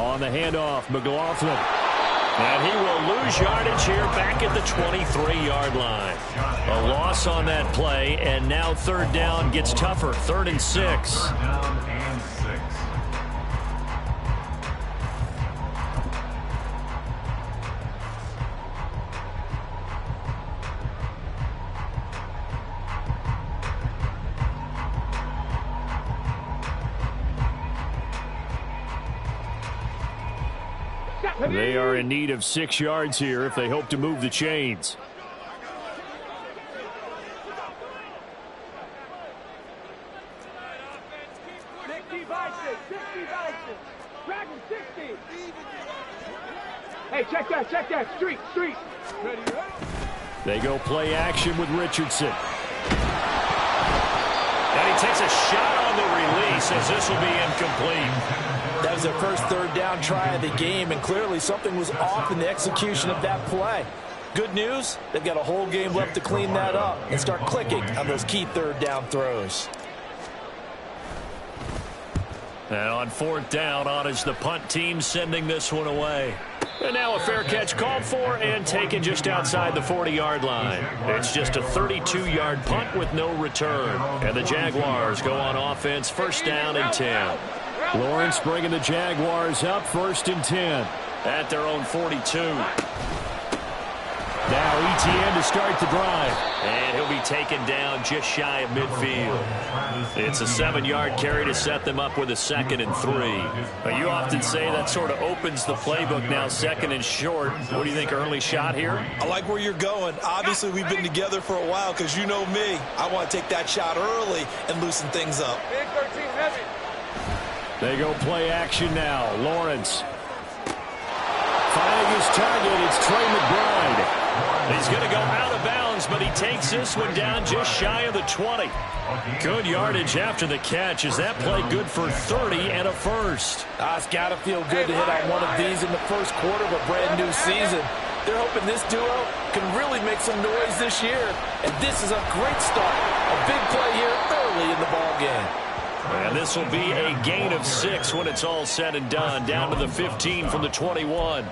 On the handoff, McLaughlin. And he will lose yardage here back at the 23-yard line. A loss on that play, and now third down gets tougher. 3rd and 6. They are in need of 6 yards here if they hope to move the chains. Hey, check that. Street. They go play action with Richardson. And he takes a shot on the release as this will be incomplete. That was their first third down try of the game, and clearly something was off in the execution of that play. Good news, they've got a whole game left to clean that up and start clicking on those key third down throws. And on 4th down, on is the punt team sending this one away. And now a fair catch called for and taken just outside the 40-yard line. It's just a 32-yard punt with no return. And the Jaguars go on offense, 1st down and 10. Lawrence bringing the Jaguars up, 1st and 10. At their own 42. Now Etienne to start the drive. And he'll be taken down just shy of midfield. It's a 7-yard carry to set them up with a 2nd and 3. Now, you often say that sort of opens the playbook now, 2nd and short. What do you think, early shot here? I like where you're going. Obviously, we've been together for a while because you know me. I want to take that shot early and loosen things up. Big 13 heavy. They go play action now. Lawrence. Finding his target, it's Trey McBride. He's going to go out of bounds, but he takes this one down just shy of the 20. Good yardage after the catch. Is that play good for 30 and a first? It's got to feel good to hit on one of these in the first quarter of a brand new season. They're hoping this duo can really make some noise this year. And this is a great start. A big play here early in the ball game. And this will be a gain of 6 when it's all said and done. Down to the 15 from the 21.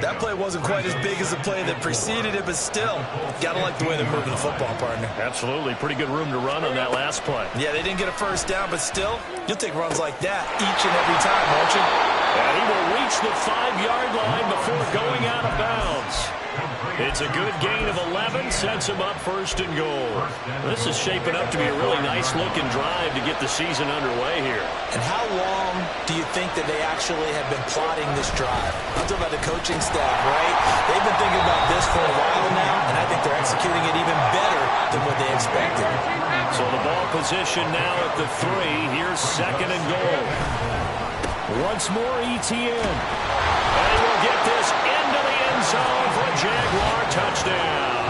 That play wasn't quite as big as the play that preceded it, but still, gotta like the way they're moving the football, partner. Absolutely. Pretty good room to run on that last play. Yeah, they didn't get a first down, but still, you'll take runs like that each and every time, won't you? And he will reach the 5-yard line before going out of bounds. It's a good gain of 11, sets him up 1st and goal. This is shaping up to be a really nice-looking drive to get the season underway here. And how long do you think that they actually have been plotting this drive? I'm talking about the coaching staff, right? They've been thinking about this for a while now, and I think they're executing it even better than what they expected. So the ball position now at the 3. Here's 2nd and goal. Once more, Etienne. And he will get this into the end zone for a Jaguar touchdown.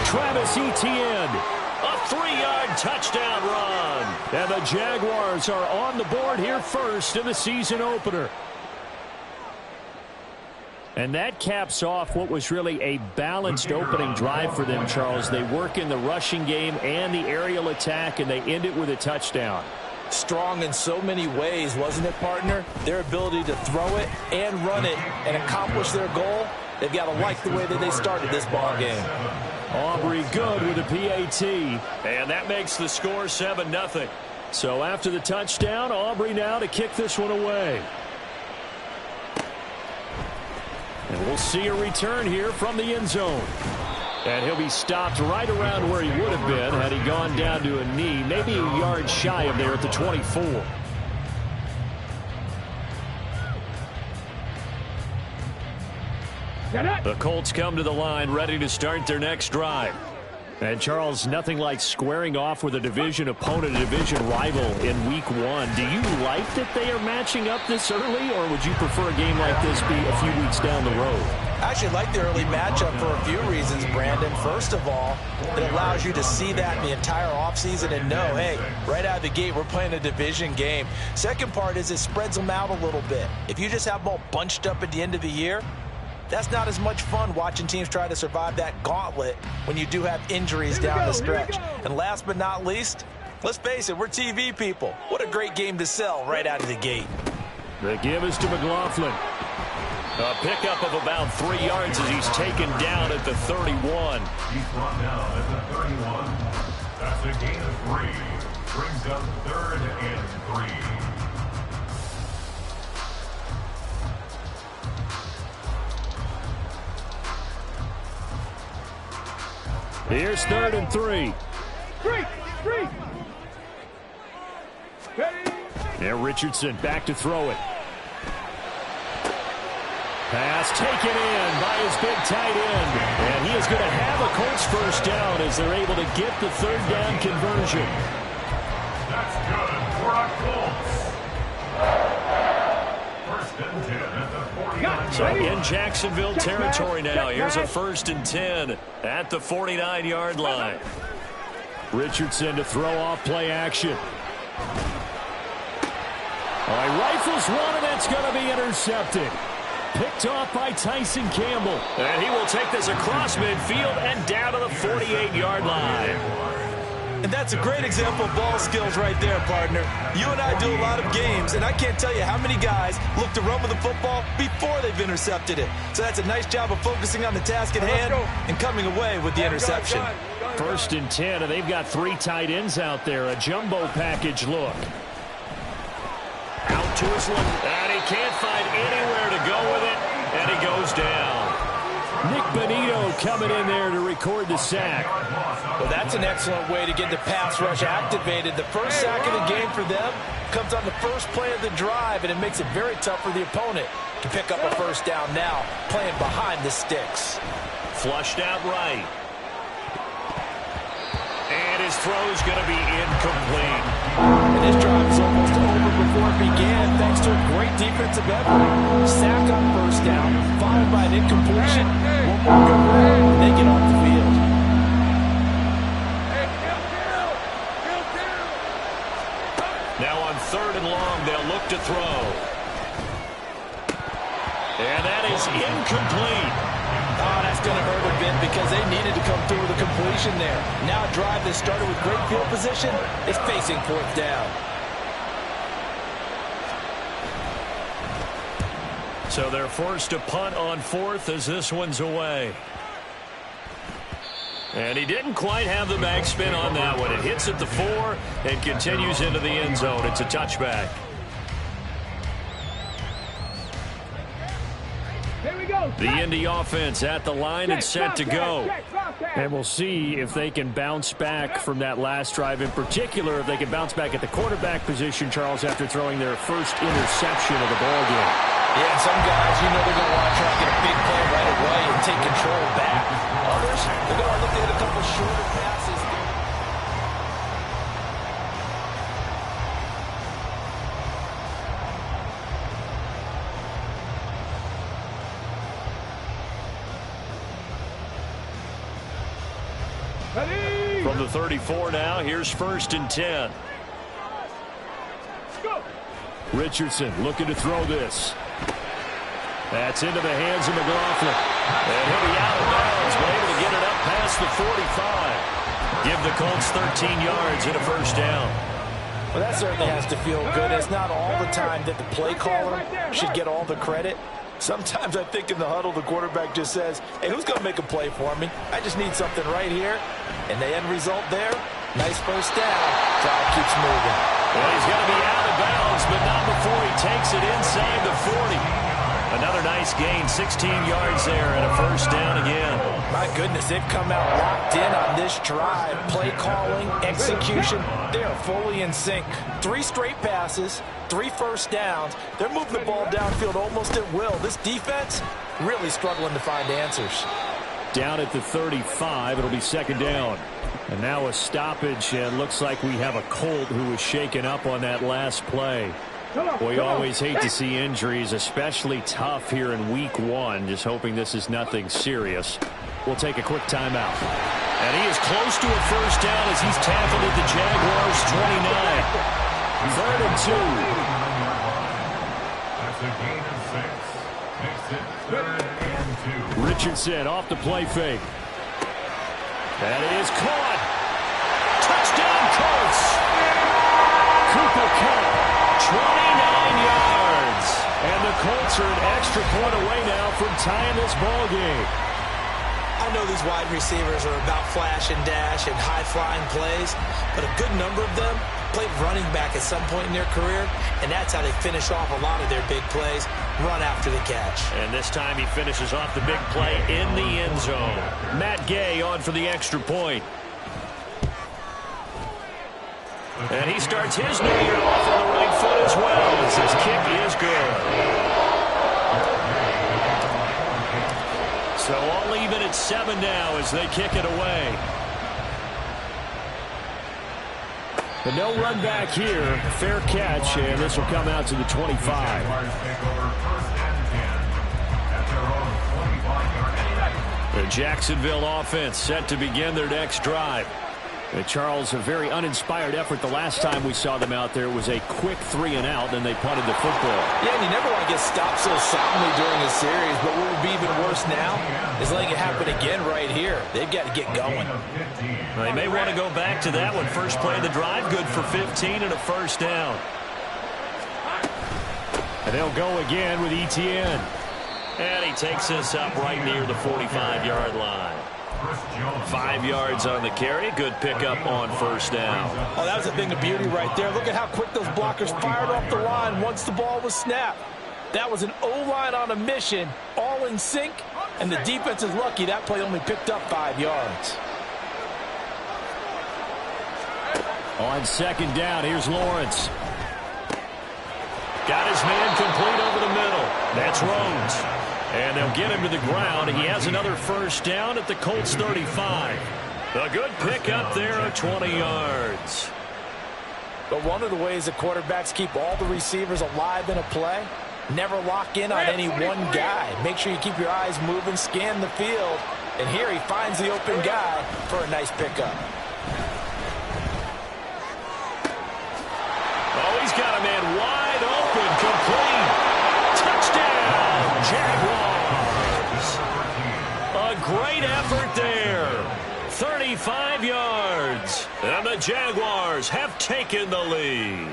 Travis Etienne, a 3-yard touchdown run. And the Jaguars are on the board here first in the season opener. And that caps off what was really a balanced opening drive for them, Charles. They work in the rushing game and the aerial attack, and they end it with a touchdown. Strong in so many ways, wasn't it, partner? Their ability to throw it and run it and accomplish their goal, they've got to like the way that they started this ball game. Aubrey good with a PAT. And that makes the score 7-0. So after the touchdown, Aubrey now to kick this one away. And we'll see a return here from the end zone. And he'll be stopped right around where he would have been had he gone down to a knee, maybe a yard shy of there at the 24. The Colts come to the line ready to start their next drive. And, Charles, nothing like squaring off with a division opponent, a division rival in Week 1. Do you like that they are matching up this early, or would you prefer a game like this be a few weeks down the road? I actually like the early matchup for a few reasons, Brandon. First of all, it allows you to see that in the entire offseason and know, hey, right out of the gate, we're playing a division game. Second part is it spreads them out a little bit. If you just have them all bunched up at the end of the year, that's not as much fun watching teams try to survive that gauntlet when you do have injuries down the stretch. And last but not least, let's face it, we're TV people. What a great game to sell right out of the gate. The give is to McLaughlin. A pickup of about 3 yards as he's taken down at the 31. He's brought down at the 31. That's a gain of 3. Brings up 3rd and 3. Here's 3rd and 3. Street! There, Richardson back to throw it. Pass taken in by his big tight end. And he is going to have a Colts first down as they're able to get the 3rd down conversion. That's good for a Colts. 1st and 10 at the 49. So in Jacksonville territory now. Here's a 1st and 10 at the 49-yard line. Richardson to throw off play action. All right, rifles one, and that's going to be intercepted. Picked off by Tyson Campbell. And he will take this across midfield and down to the 48-yard line. And that's a great example of ball skills right there, partner. You and I do a lot of games, and I can't tell you how many guys look to run with the football before they've intercepted it. So that's a nice job of focusing on the task at hand and coming away with the interception. 1st and 10, and they've got 3 tight ends out there. A jumbo package look. Out to his left, and he can't find anywhere to go with it, and he goes down. Nick Benito coming in there to record the sack. Well, that's an excellent way to get the pass rush activated. The first sack of the game for them comes on the first play of the drive, and it makes it very tough for the opponent to pick up a 1st down now, playing behind the sticks. Flushed out right. And his throw's going to be incomplete. And this drive is almost over before it began, thanks to a great defensive effort. Sack on 1st down, followed by an incompletion. One more good run, and they get off the field. Now on 3rd and long, they'll look to throw. And that is incomplete. Oh, that's going to hurt a bit because they needed to come through with a completion there. Now a drive that started with great field position is facing 4th down. So they're forced to punt on 4th as this one's away. And he didn't quite have the backspin on that one. It hits at the 4 and continues into the end zone. It's a touchback. The Indy offense at the line and set to go. And we'll see if they can bounce back from that last drive. In particular, if they can bounce back at the quarterback position, Charles, after throwing their first interception of the ball game. Yeah, some guys, you know they're going to want to try to get a big play right away and take control back. Others, they're going to look at a couple shorter passes. From the 34 now, here's 1st and 10. Richardson looking to throw this. That's into the hands of McLaughlin. And he'll be out of bounds, but able to get it up past the 45. Give the Colts 13 yards and a 1st down. Well, that certainly has to feel good. It's not all the time that the play caller should get all the credit. Sometimes I think in the huddle, the quarterback just says, hey, who's going to make a play for me? I just need something right here. And the end result there, nice 1st down. Drive keeps moving. Well, he's going to be out of bounds, but not before he takes it inside the 40. Another nice gain, 16 yards there, and a 1st down again. My goodness, they've come out locked in on this drive. Play calling, execution, they are fully in sync. 3 straight passes, 3 1st downs. They're moving the ball downfield almost at will. This defense really struggling to find answers. Down at the 35, it'll be 2nd down. And now a stoppage, and looks like we have a Colt who was shaken up on that last play. We always hate to see injuries, especially tough here in week 1. Just hoping this is nothing serious. We'll take a quick timeout. And he is close to a 1st down as he's tackled at the Jaguars' 29. 3rd and 2. That's a gain of 6. Makes it 3rd and 2. Richardson off the play fake. That is caught. Touchdown Colts. Cooper Kupp, 29 yards. extra point away now from tying this ball game. I know these wide receivers are about flash and dash and high-flying plays, but a good number of them played running back at some point in their career, and that's how they finish off a lot of their big plays, run after the catch. And this time he finishes off the big play in the end zone. Matt Gay on for the extra point. And he starts his new year off on the right foot as well, as his kick is good. So all even at 7 now as they kick it away. But no run back here. Fair catch, and this will come out to the 25. The Jacksonville offense set to begin their next drive. And Charles, a very uninspired effort the last time we saw them out there. It was a quick 3 and out, and they punted the football. Yeah, and you never want to get stopped so soundly during a series, but what would be even worse now is letting it happen again right here. They've got to get going. Well, they may want to go back to that one. First play of the drive, good for 15 and a first down. And they'll go again with Etienne. And he takes this up right near the 45-yard line. 5 yards on the carry. Good pickup on first down. Oh, that was a thing of beauty right there. Look at how quick those blockers fired off the line once the ball was snapped. That was an O-line on a mission, all in sync, and the defense is lucky that play only picked up 5 yards. On second down, here's Lawrence. Got his man complete over the middle. That's Rhodes. And they'll get him to the ground. He has another first down at the Colts 35. A good pickup there of 20 yards. But one of the ways the quarterbacks keep all the receivers alive in a play, never lock in on any one guy. Make sure you keep your eyes moving, scan the field. And here he finds the open guy for a nice pickup. Oh, he's got a man wide open, complete. Touchdown, Jaguars. A great effort there. 35 yards. And the Jaguars have taken the lead.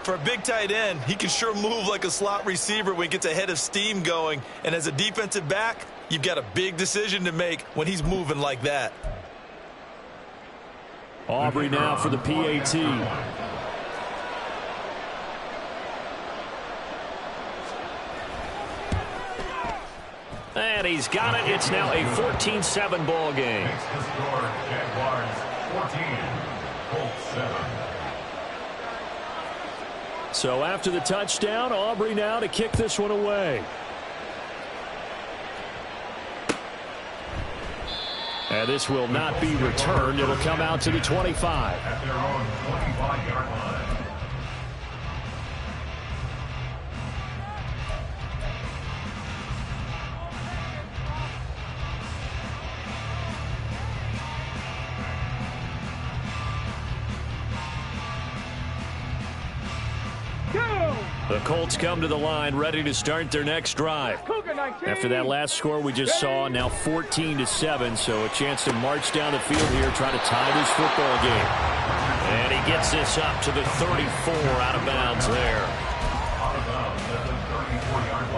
For a big tight end, he can sure move like a slot receiver when he gets a head of steam going. And as a defensive back, you've got a big decision to make when he's moving like that. Aubrey now for the PAT. And he's got it. It's now a 14-7 ball game. Jaguars 14, Colts 7. So after the touchdown, Aubrey now to kick this one away. And this will not be returned. It'll come out to the 25. At their own 25-yard line. The Colts come to the line, ready to start their next drive. After that last score we just saw, now 14-7, so a chance to march down the field here, try to tie this football game. And he gets this up to the 34, out of bounds there. Out of bounds at the 34-yard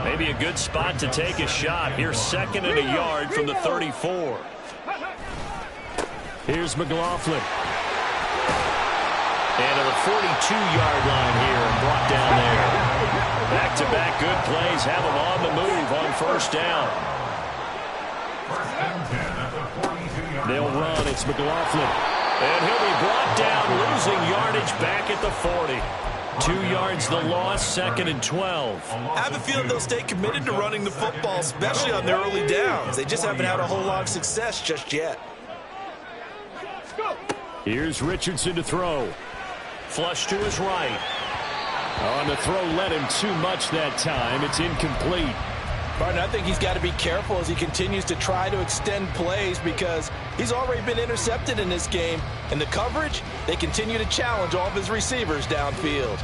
line. Maybe a good spot to take a shot. Here's second and a yard from the 34. Here's McLaughlin. And to the 42-yard line here and brought down there. Back-to-back good plays have him on the move on first down. First and 10 at the 42-yard line. They'll run. It's McLaughlin. And he'll be brought down, losing yardage back at the 40. 2 yards the loss, second and 12. I have a feeling they'll stay committed to running the football, especially on their early downs. They just haven't had a whole lot of success just yet. Here's Richardson to throw. Flush to his right. On the throw, led him too much that time. It's incomplete. Martin, I think he's got to be careful as he continues to try to extend plays because he's already been intercepted in this game. And the coverage, they continue to challenge all of his receivers downfield.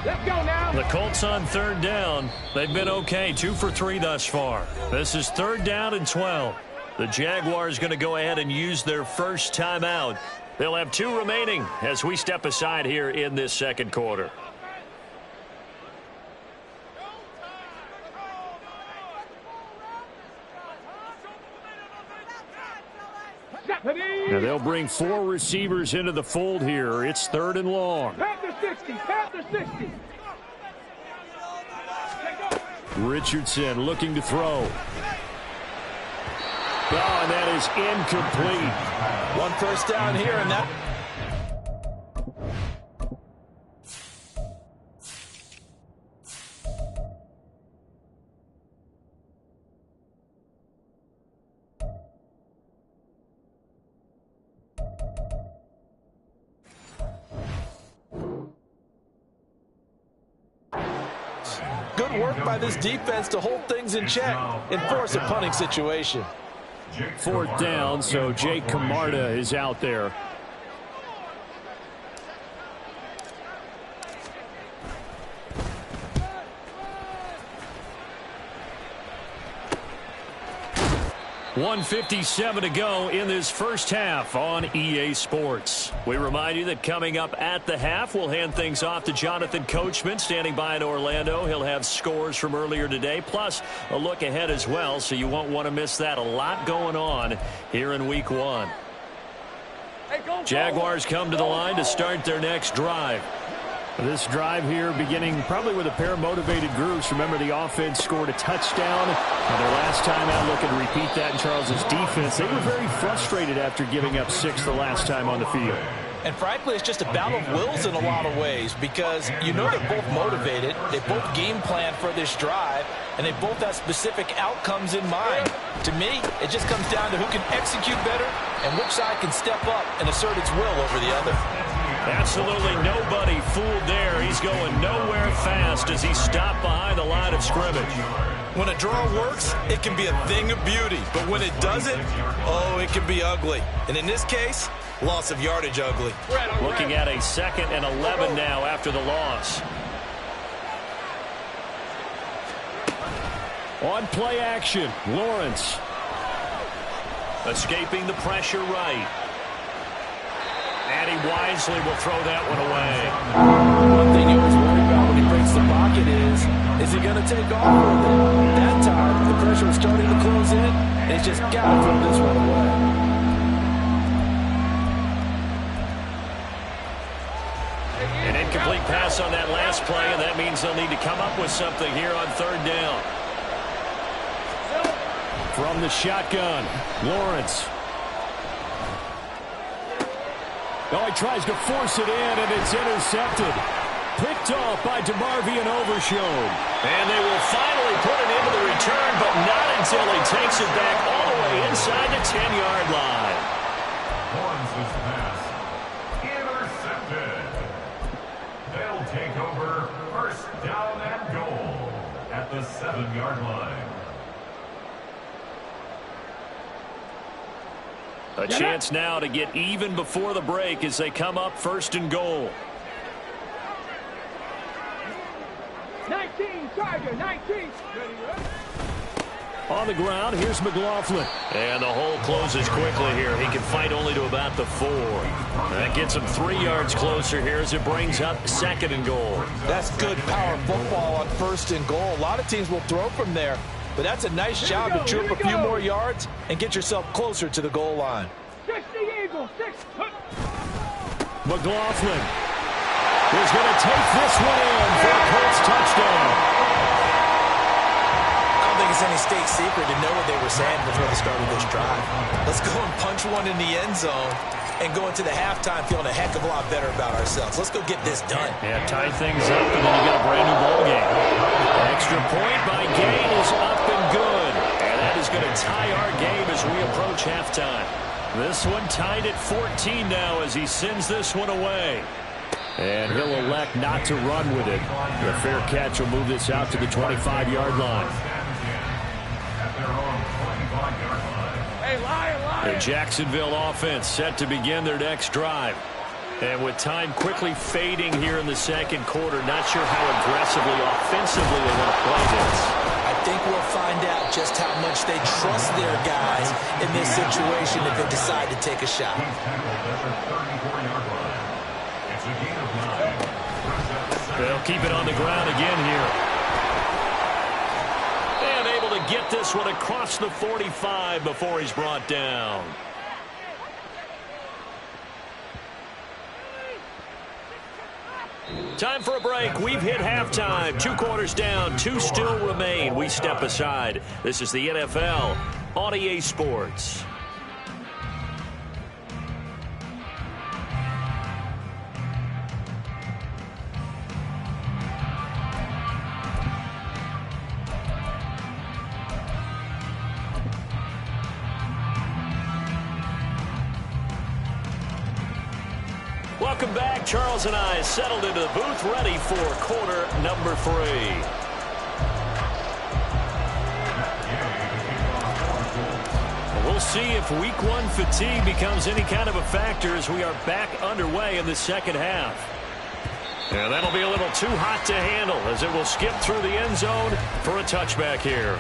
Let's go now. The Colts on third down. They've been okay, 2 for 3 thus far. This is third down and 12. The Jaguars going to go ahead and use their first timeout. They'll have 2 remaining as we step aside here in this second quarter. Now they'll bring 4 receivers into the fold here. It's 3rd and long. Panther 60, Panther 60. Richardson looking to throw. Oh, and that is incomplete. 1 first down here, and that... Good work by this defense to hold things in check and force a punting situation. 4th down, so Jake Camarda is out there. .157 to go in this first half on EA Sports. We remind you that coming up at the half, we'll hand things off to Jonathan Coachman standing by in Orlando. He'll have scores from earlier today, plus a look ahead as well, so you won't want to miss that. A lot going on here in Week 1. Jaguars come to the line to start their next drive. This drive here beginning probably with a pair of motivated groups. Remember, the offense scored a touchdown. And their last time out, looking to repeat that in Charles's defense. They were very frustrated after giving up 6 the last time on the field. And frankly, it's just a battle of wills in a lot of ways because you know they're both motivated. They both game plan for this drive, and they both have specific outcomes in mind. To me, it just comes down to who can execute better and which side can step up and assert its will over the other. Absolutely nobody fooled there. He's going nowhere fast as he stopped behind the line of scrimmage. When a draw works, it can be a thing of beauty. But when it doesn't, oh, it can be ugly. And in this case, loss of yardage ugly. Looking at a 2nd and 11 now after the loss. On play action, Lawrence. Escaping the pressure right. And he wisely will throw that one away. One thing you always worry about when he breaks the pocket is he going to take off with it? That time, the pressure was starting to close in, and he's just got to throw this one away. An incomplete pass on that last play, and that means they'll need to come up with something here on 3rd down. From the shotgun, Lawrence. Oh, he tries to force it in, and it's intercepted. Picked off by DeMarvion Overshown. And they will finally put it into the return, but not until he takes it back all the way inside the 10-yard line. Lawrence's pass intercepted. They'll take over 1st down and goal at the 7-yard line. A chance now to get even before the break as they come up 1st and goal. 19, Tiger, 19. On the ground, here's McLaughlin. And the hole closes quickly here. He can fight only to about the 4. That gets him 3 yards closer here as it brings up 2nd and goal. That's good power football on 1st and goal. A lot of teams will throw from there. But that's a nice job to chew up a few more yards and get yourself closer to the goal line. 60 Eagles, 6. McLaughlin is going to take this one in for a Colts touchdown. I don't think it's any state secret to know what they were saying before the start of this drive. Let's go and punch one in the end zone and go into the halftime feeling a heck of a lot better about ourselves. Let's go get this done. Yeah, tie things up, and then you get a brand new ball game. Extra point by Gain is up and good. And that is going to tie our game as we approach halftime. This one tied at 14 now as he sends this one away. And he'll elect not to run with it. The fair catch will move this out to the 25-yard line. The Jacksonville offense set to begin their next drive. And with time quickly fading here in the second quarter, not sure how aggressively, offensively they want to play this. I think we'll find out just how much they trust their guys in this situation if they decide to take a shot. They'll keep it on the ground again here. And able to get this one across the 45 before he's brought down. Time for a break. We've hit halftime. 2 quarters down. 2 still remain. We step aside. This is the NFL on EA Sports. Welcome back. Charles and I settled into the booth, ready for quarter number 3. We'll see if week 1 fatigue becomes any kind of a factor as we are back underway in the second half. And that'll be a little too hot to handle as it will skip through the end zone for a touchback here.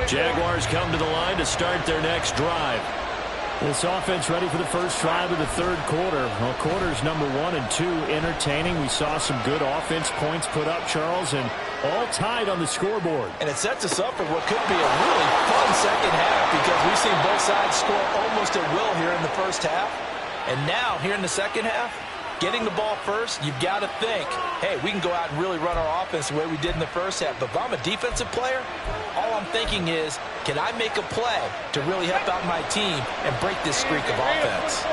Jaguars come to the line to start their next drive. This offense ready for the first drive of the third quarter. Well, quarters number 1 and 2 entertaining. We saw some good offense points put up, Charles, and all tied on the scoreboard. And it sets us up for what could be a really fun second half because we've seen both sides score almost at will here in the first half. And now, here in the second half, getting the ball first, you've got to think, hey, we can go out and really run our offense the way we did in the first half. But if I'm a defensive player, all I'm thinking is, can I make a play to really help out my team and break this streak of offense?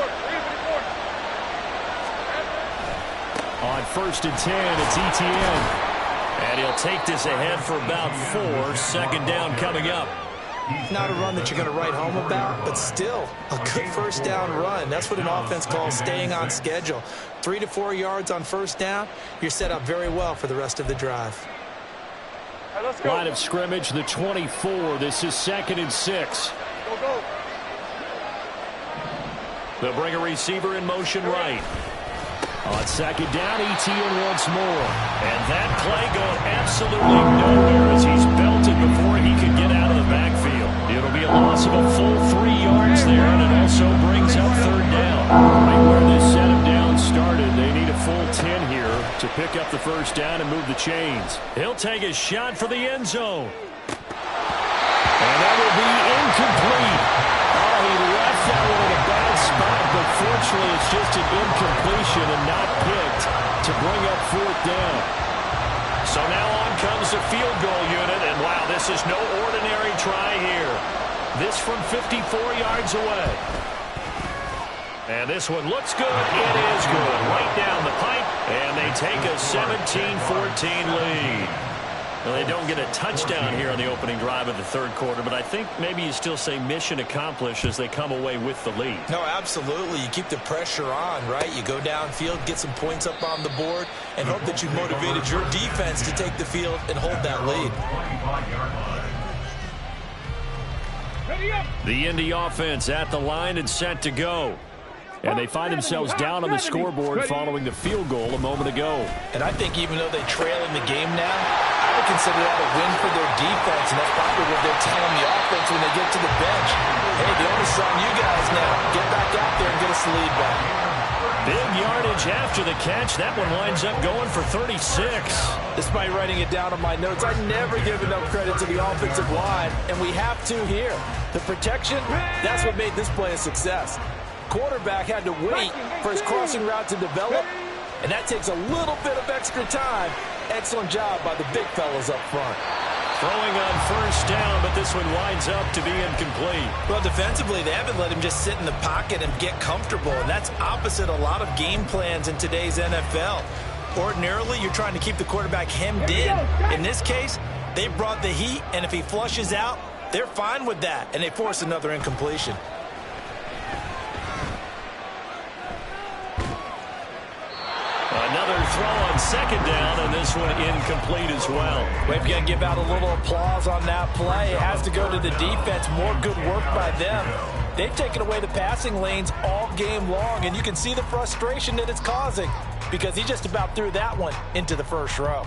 On 1st and 10, it's ETN. And he'll take this ahead for about 4. Second down coming up. Not a run that you're going to write home about, but still a good first down run. That's what an offense calls staying on schedule. 3 to 4 yards on first down, you're set up very well for the rest of the drive. Line of scrimmage, the 24. This is 2nd and 6. Go. They'll bring a receiver in motion right. On second down, ETN once more. And that play going absolutely nowhere as he's belted before he could get out of the backfield. It'll be a loss of a full 3 yards there, and it also brings up third down. Right where this set him down started, they need a full 10 here to pick up the first down and move the chains. He'll take a shot for the end zone. And that will be incomplete. Oh, he left that one in a bad spot, but fortunately it's just an incompletion and not picked to bring up fourth down. So now on comes the field goal unit, and wow, this is no ordinary try here. This from 54 yards away. And this one looks good. It is good. Right down the pipe, and they take a 17-14 lead. Well, they don't get a touchdown here on the opening drive of the third quarter, but I think maybe you still say mission accomplished as they come away with the lead. No, absolutely. You keep the pressure on, right? You go downfield, get some points up on the board, and hope that you've motivated your defense to take the field and hold that lead. The Indy offense at the line and set to go. And they find themselves down on the scoreboard following the field goal a moment ago. And I think even though they trail in the game now, I would consider that a win for their defense, and that's probably what they're telling the offense when they get to the bench. Hey, the onus is on you guys now. Get back out there and get us the lead back. Big yardage after the catch. That one winds up going for 36. Despite writing it down on my notes, I never give enough credit to the offensive line, and we have to here. The protection, that's what made this play a success. Quarterback had to wait for his crossing route to develop, and that takes a little bit of extra time. Excellent job by the big fellas up front. Throwing on first down, but this one winds up to be incomplete. Well, defensively, they haven't let him just sit in the pocket and get comfortable, and that's opposite a lot of game plans in today's NFL. Ordinarily, you're trying to keep the quarterback hemmed in. In this case, they brought the heat, and if he flushes out, they're fine with that, and they force another incompletion. Another throw on second down, and this one incomplete as well. We've got to give out a little applause on that play. It has to go to the defense. More good work by them. They've taken away the passing lanes all game long, and you can see the frustration that it's causing because he just about threw that one into the first row.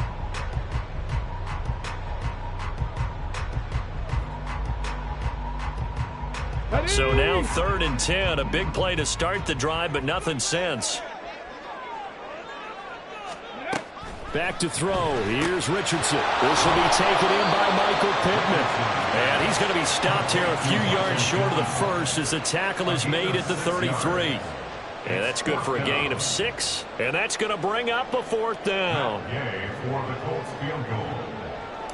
So now 3rd and 10, a big play to start the drive, but nothing since. Back to throw. Here's Richardson. This will be taken in by Michael Pittman. And he's going to be stopped here a few yards short of the first as the tackle is made at the 33. And that's good for a gain of 6. And that's going to bring up a 4th down. Yay for the Colts field goal.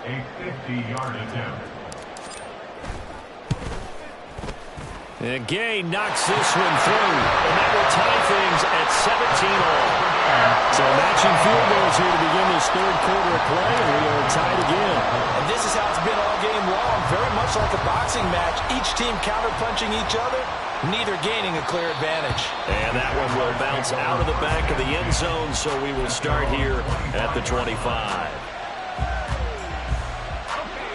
A 50-yard attempt. And Gay knocks this one through. And that will tie things at 17 all. So matching field goals here to begin this 3rd quarter of play, and we are tied again. And this is how it's been all game long, very much like a boxing match. Each team counter-punching each other, neither gaining a clear advantage. And that one will bounce out of the back of the end zone, so we will start here at the 25.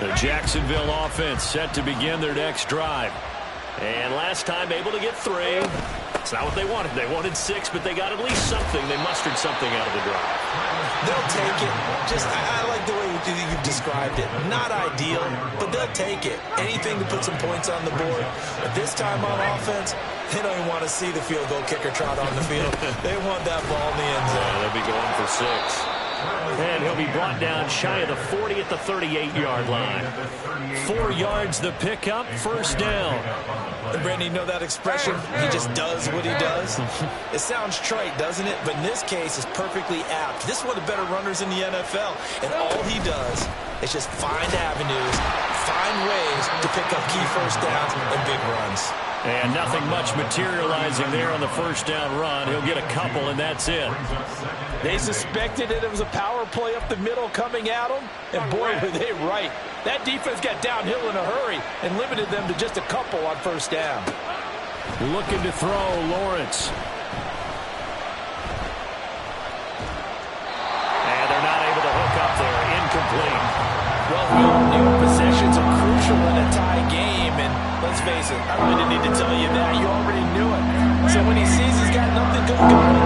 The Jacksonville offense set to begin their next drive. And last time able to get 3. It's not what they wanted. They wanted 6, but they got at least something. They mustered something out of the drive. They'll take it. I like the way you've described it. Not ideal, but they'll take it. Anything to put some points on the board. But this time on offense, they don't even want to see the field goal kicker trot on the field. They want that ball in the end zone. Yeah, they'll be going for 6. And he'll be brought down shy of the 40 at the 38-yard line. 4 yards the pickup, 1st down. And Brandon, you know that expression? He just does what he does. It sounds trite, doesn't it? But in this case, it's perfectly apt. This is one of the better runners in the NFL. And all he does is just find avenues, find ways to pick up key 1st downs and big runs. And nothing much materializing there on the 1st down run. He'll get a couple, and that's it. They suspected it was a power play up the middle coming at them, and boy, were they right. That defense got downhill in a hurry and limited them to just a couple on 1st down. Looking to throw, Lawrence. And they're not able to hook up there. Incomplete. Well, we all knew possessions are crucial in a tie game, and let's face it, I really didn't need to tell you that. You already knew it. So when he sees he's got nothing good going,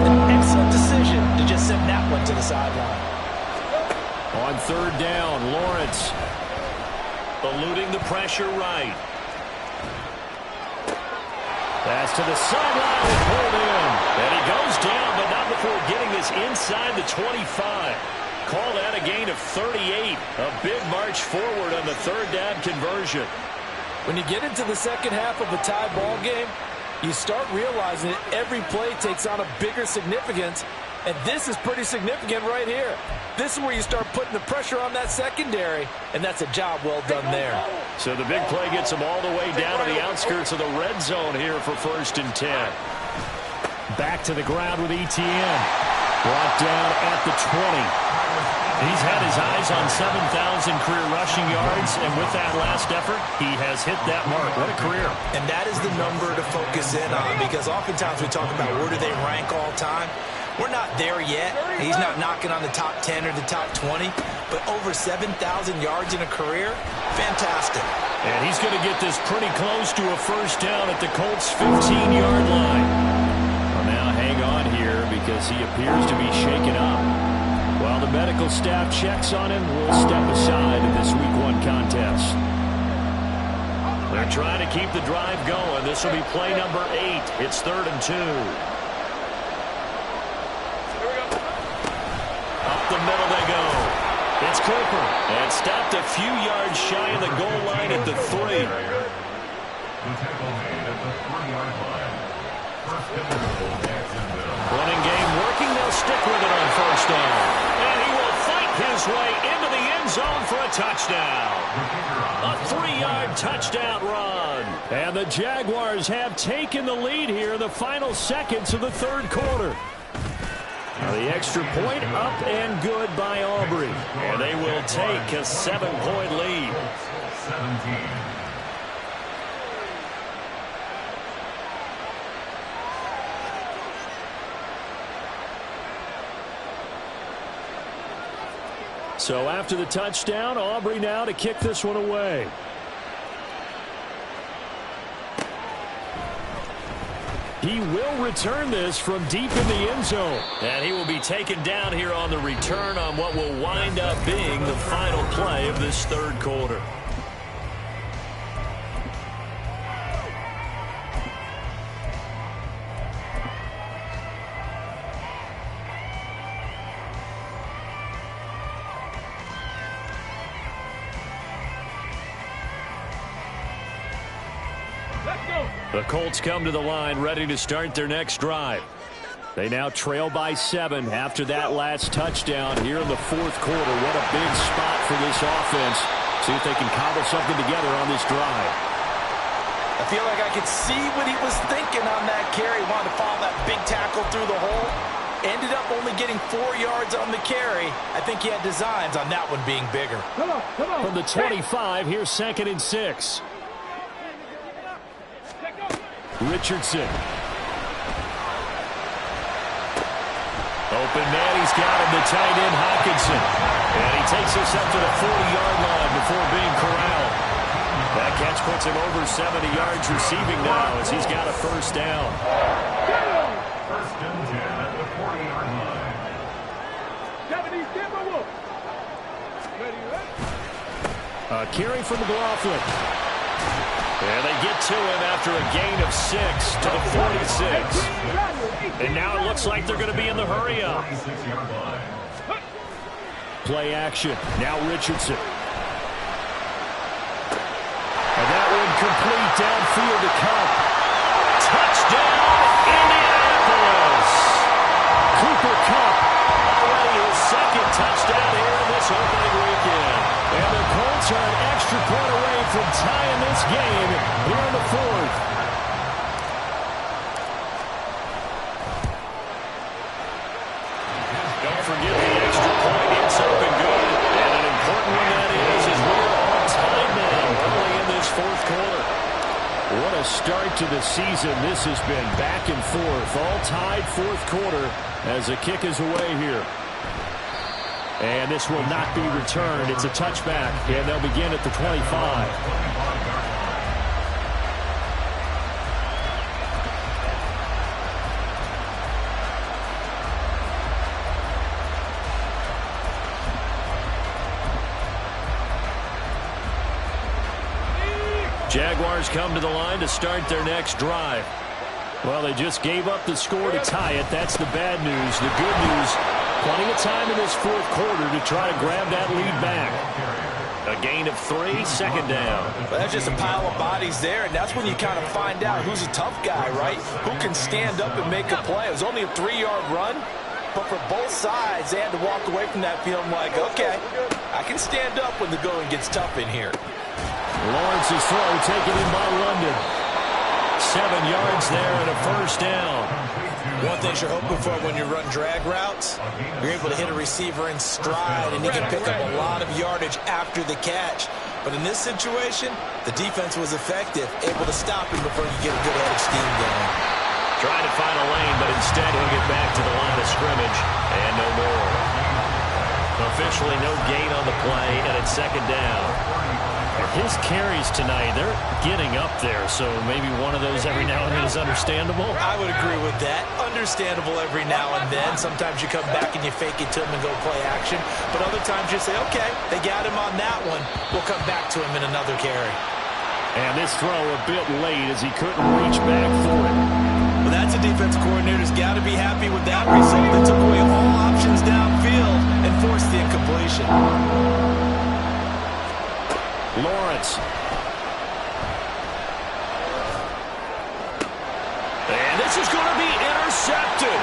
an excellent decision to just send that one to the sideline. On 3rd down, Lawrence. Eluding the pressure right. Pass to the sideline and pulled in. And he goes down, but not before getting this inside the 25. Call that a gain of 38. A big march forward on the 3rd down conversion. When you get into the second half of a tie ball game, you start realizing that every play takes on a bigger significance, and this is pretty significant right here. This is where you start putting the pressure on that secondary, and that's a job well done there. So the big play gets them all the way down to the outskirts of the red zone here for 1st and 10. Back to the ground with Etienne. Brought down at the 20. He's had his eyes on 7,000 career rushing yards, and with that last effort, he has hit that mark. What a career. And that is the number to focus in on, because oftentimes we talk about where do they rank all time. We're not there yet. He's not knocking on the top 10 or the top 20, but over 7,000 yards in a career, fantastic. And he's going to get this pretty close to a 1st down at the Colts' 15-yard line. Well, now hang on here because he appears to be shaken up. While the medical staff checks on him, we'll step aside in this Week 1 contest. They're trying to keep the drive going. This will be play number 8. It's 3rd and 2. Up the middle they go. It's Cooper. And stopped a few yards shy of the goal line at the 3. The tackle made at the 3-yard line. 1st and goal, Jacksonville. Running game working. They'll stick with it on 1st down. And he will fight his way into the end zone for a touchdown. A 3-yard touchdown run. And the Jaguars have taken the lead here in the final seconds of the 3rd quarter. Now the extra point up and good by Aubrey. And they will take a 7-point lead. 17. So after the touchdown, Aubrey now to kick this one away. He will return this from deep in the end zone. And he will be taken down here on the return on what will wind up being the final play of this third quarter. The Colts come to the line ready to start their next drive. They now trail by 7 after that last touchdown here in the fourth quarter. What a big spot for this offense. See if they can cobble something together on this drive. I feel like I could see what he was thinking on that carry. Wanted to follow that big tackle through the hole. Ended up only getting 4 yards on the carry. I think he had designs on that one being bigger. Come on. From the 25, here's 2nd and 6. Richardson. Open man, he's got him, the tight end, Hawkinson. And he takes us up to the 40-yard line before being corralled. That catch puts him over 70 yards receiving now as he's got a first down. First and 10 at the 40-yard line. 70 Timberwolves. Ready? A carry from McLaughlin. And they get to him after a gain of 6 to the 46. And now it looks like they're going to be in the hurry-up. Play action. Now Richardson. And that one complete downfield to Cup. Touchdown, Indianapolis. Cooper Kupp already his 2nd touchdown here in this opening weekend. And the Colts are an extra point away from tying this game here in the fourth. Don't forget the extra point. It's up and good. And an important one that is we're all tied now early in this fourth quarter. What a start to the season. This has been back and forth. All tied fourth quarter as the kick is away here. And this will not be returned. It's a touchback, and they'll begin at the 25. Jaguars come to the line to start their next drive. Well, they just gave up the score to tie it. That's the bad news. The good news, plenty of time in this fourth quarter to try to grab that lead back. A gain of 3, 2nd down. Well, that's just a pile of bodies there, and that's when you kind of find out who's a tough guy, right? Who can stand up and make a play. It was only a 3-yard run, but for both sides, they had to walk away from that field like, okay, I can stand up when the going gets tough in here. Lawrence's throw taken in by London. 7 yards there and a first down. One thing you're hoping for when you run drag routes, you're able to hit a receiver in stride, and he can pick up a lot of yardage after the catch. But in this situation, the defense was effective, able to stop him before you get a good head of steam going. Trying to find a lane, but instead he'll get back to the line of scrimmage, and no more. Officially no gain on the play, and it's 2nd down. His carries tonight, they're getting up there, so maybe one of those every now and then is understandable. I would agree with that. Understandable every now and then. Sometimes you come back and you fake it to him and go play action. But other times you say, okay, they got him on that one. We'll come back to him in another carry. And this throw a bit late as he couldn't reach back for it. Well, that's a defense coordinator's got to be happy with that result. They took away all options downfield and forced the incompletion. Lawrence. And this is going to be intercepted.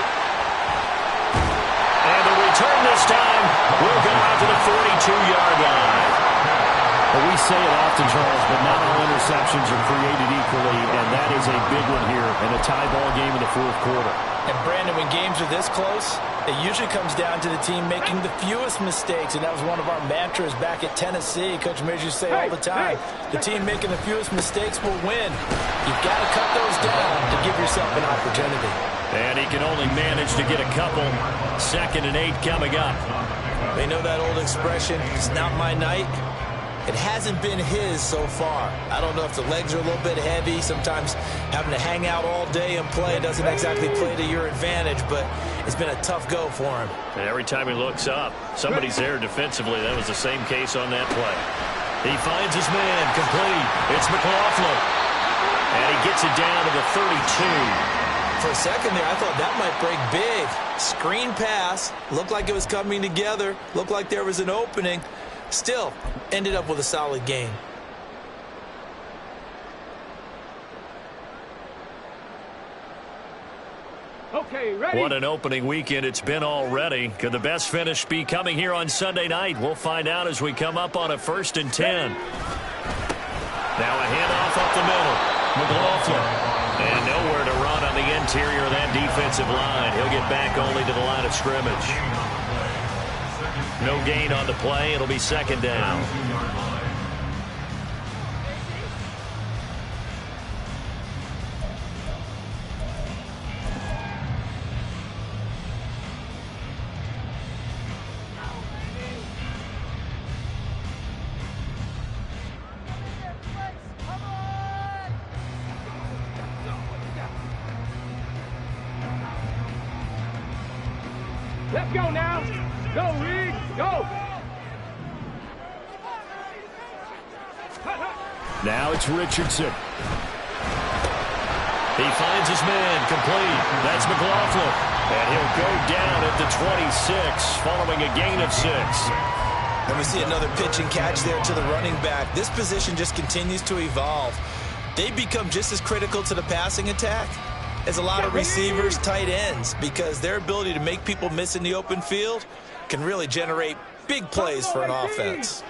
And the return this time will go out to the 42-yard line. Well, we say it often, Charles, but not all interceptions are created equally, and that is a big one here in a tie ball game in the fourth quarter. And, Brandon, when games are this close, it usually comes down to the team making the fewest mistakes, and that was one of our mantras back at Tennessee. Coach Mears used to say all the time, the team making the fewest mistakes will win. You've got to cut those down to give yourself an opportunity. And he can only manage to get a couple. 2nd and 8 coming up. They know that old expression, it's not my night. It hasn't been his so far. I don't know if the legs are a little bit heavy. Sometimes having to hang out all day and play doesn't exactly play to your advantage, but it's been a tough go for him. And every time he looks up, somebody's there defensively. That was the same case on that play. He finds his man, complete. It's McLaughlin. And he gets it down to the 32. For a second there, I thought that might break big. Screen pass. Looked like it was coming together. Looked like there was an opening. Still, ended up with a solid game. Okay, ready? What an opening weekend it's been already. Could the best finish be coming here on Sunday night? We'll find out as we come up on a 1st and 10. Now a handoff up the middle. McLaughlin. And nowhere to run on the interior of that defensive line. He'll get back only to the line of scrimmage. No gain on the play. It'll be 2nd down. Let's go now. Go, Reed. Go. Now it's Richardson. He finds his man, complete. That's McLaughlin. And he'll go down at the 26, following a gain of 6. And we see another pitch and catch there to the running back. This position just continues to evolve. They become just as critical to the passing attack as a lot of receivers, tight ends, because their ability to make people miss in the open field can really generate big plays for an offense.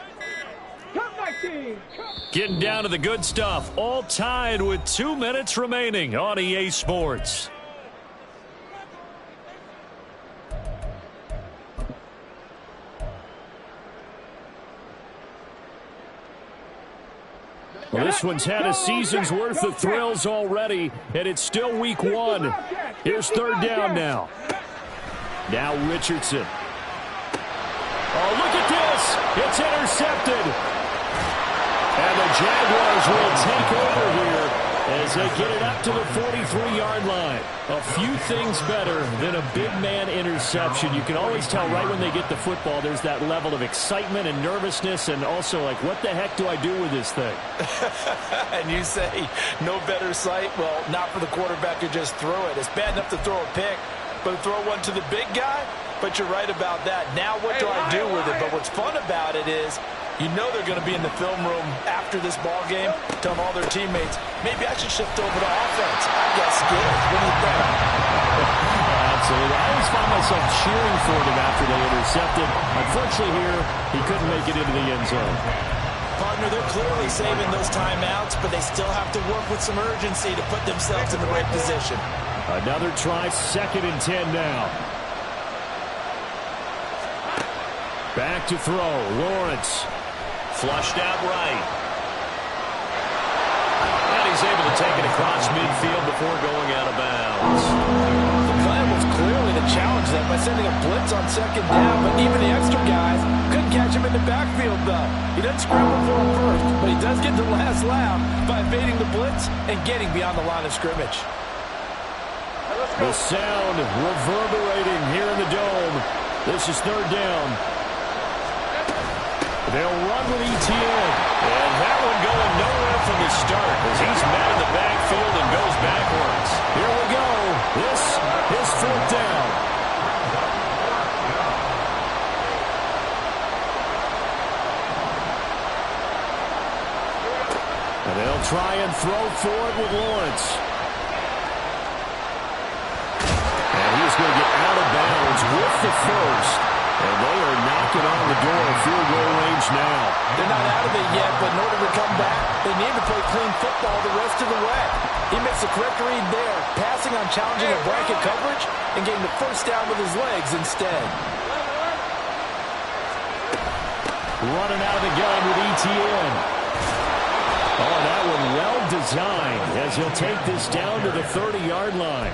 Getting down to the good stuff, all tied with 2 minutes remaining on EA Sports. Well, this one's had a season's worth of thrills already, and it's still week 1. Here's 3rd down now. Now Richardson. Oh, look at this. It's intercepted. And the Jaguars will take over here as they get it up to the 43-yard line. A few things better than a big man interception. You can always tell right when they get the football, there's that level of excitement and nervousness, and also like, what the heck do I do with this thing? And you say no better sight? Well, not for the quarterback to just throw it. It's bad enough to throw a pick, but to throw one to the big guy? But you're right about that. Now what do I do with it? But what's fun about it is you know they're going to be in the film room after this ball game, telling all their teammates, maybe I should shift over to offense. I guess skills. What do you think? Absolutely. I always find myself cheering for them after they intercepted. Unfortunately here, he couldn't make it into the end zone. Partner, they're clearly saving those timeouts, but they still have to work with some urgency to put themselves in the right position. Another try, 2nd and 10 now. Back to throw, Lawrence. Flushed out right. And he's able to take it across midfield before going out of bounds. The plan was clearly to challenge them by sending a blitz on 2nd down, but even the extra guys couldn't catch him in the backfield, though. He doesn't scramble for him first, but he does get the last laugh by evading the blitz and getting beyond the line of scrimmage. The sound reverberating here in the dome. This is 3rd down. They'll run with ETN. And that one going nowhere from the start as he's met in the backfield and goes backwards. Here we go. This is 4th down. And they'll try and throw for it with Lawrence. And he's going to get out of bounds with the first. And they are knocking on the door of field goal range now. They're not out of it yet, but in order to come back, they need to play clean football the rest of the way. He makes the correct read there, passing on challenging a blanket coverage and getting the first down with his legs instead. Running out of the gun with ETN. Oh, that one well designed as he'll take this down to the 30-yard line.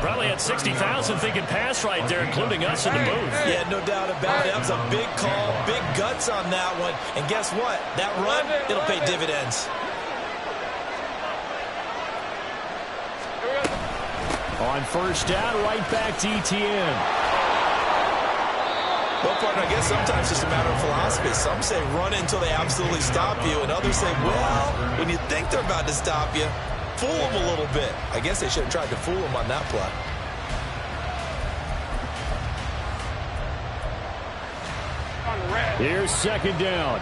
Probably had 60,000 thinking pass right there, including us in the booth. Yeah, no doubt about it. That was a big call, big guts on that one. And guess what? That run, it'll pay dividends. On first down, right back to ETN. Well, partner, I guess sometimes it's just a matter of philosophy. Some say run until they absolutely stop you, and others say, well, when you think they're about to stop you, fool them a little bit. I guess they should have tried to fool them on that play. Here's second down.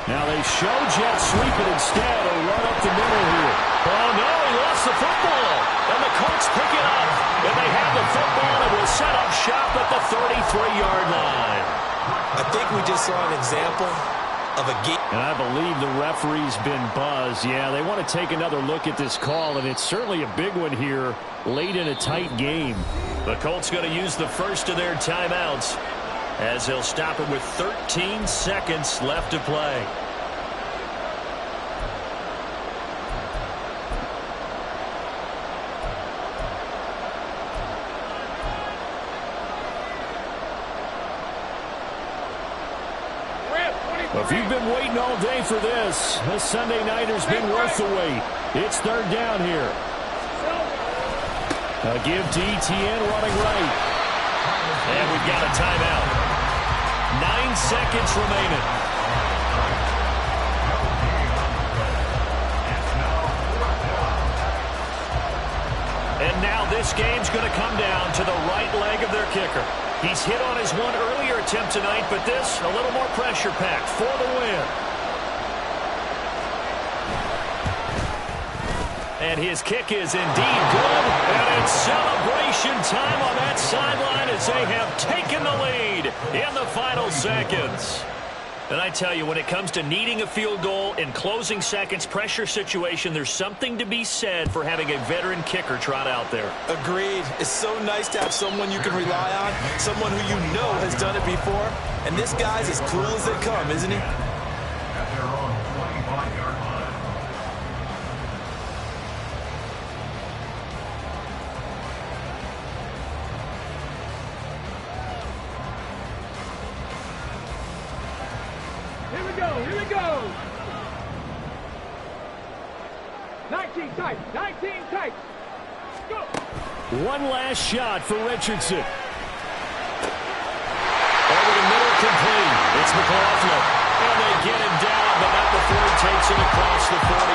Now they show jet sweep it instead, or run up the middle here. Oh, no, he lost the football. And the Colts pick it up. And they have the football and will set up shop at the 33-yard line. I think we just saw an example of a game. And I believe the referee's been buzzed. Yeah, they want to take another look at this call, and it's certainly a big one here late in a tight game. The Colts going to use the first of their timeouts as they'll stop it with 13 seconds left to play. If you've been waiting all day for this Sunday nighter's been worth the wait. It's third down here. A give to ETN running right. And we've got a timeout. 9 seconds remaining. And now this game's going to come down to the right leg of their kicker. He's hit on his one earlier attempt tonight, but this a little more pressure-packed for the win. And his kick is indeed good. And it's celebration time on that sideline as they have taken the lead in the final seconds. And I tell you, when it comes to needing a field goal in closing seconds pressure situation, there's something to be said for having a veteran kicker trot out there. Agreed. It's so nice to have someone you can rely on, someone who you know has done it before. And this guy's as cool as they come, isn't he? At their own 25-yard line. Here we go. 19 tight. 19 tight. Go. One last shot for Richardson. Over the middle, complete. It's McLaughlin. And they get him down, but not before he takes it across the 40.